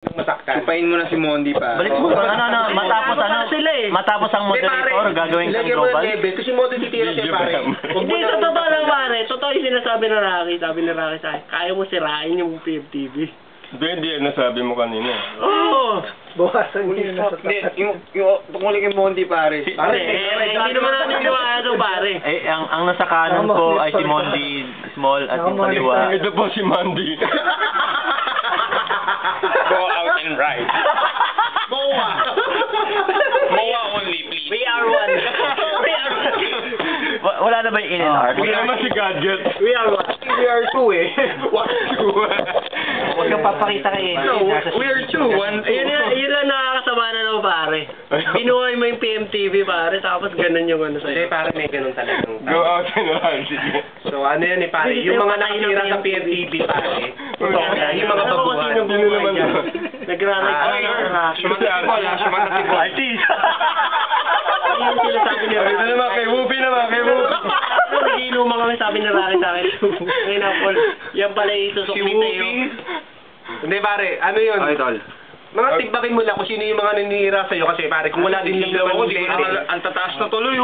masaktan. Supain mo na si Mondi pa. Balik mo matapos ang moderator, gagawin kang global. Kasi Mondi titira siya pare. Hindi, sa totoo lang pare. Totoo yung sinasabi ni Rocky. Sabi ni Rocky sa akin, kaya mo sirain yung PFTV. Hindi, nasabi mo kanina. Oo! Bawasan niyo na sa Yung tungkol kay Mondi pare. Pare, hindi naman natin niwala ito pare. Ang nasa kanan ko ay si Mondi Small at yung kaliwa. Ito po si Mandy. Go out and ride. Moa! Moa only, please. We are one. We are one. Wala na ba yung in and out? Hindi naman si Gadget. We are one. We are two eh. Huwag kang papakita kay No, We are two. Yun lang nakakasama na naman pare. Binuhay mo yung PMTV pare, tapos ganun yung ano Hindi sa'yo. pare may ganun talagang. Go out and ride. So ano yan eh pare, yung mga nakatira sa PFTV pare. Yung mga babuhan. Sino naman to? Nagraray Artist! Yung sinasabi ni Ito Rocky. naman, kay Whoopi naman, kay Whoopi. Nagiinuman kami, sabi ni Rocky sa akin. Ngayon na Paul, yan pala yung susukli sa'yo. Hindi pare, ano yun? Okay, tol. Mga tigbakin mo lang kung sino yung mga naninira sa'yo kasi pare kung wala din lang naman Ang tataas na tuloy.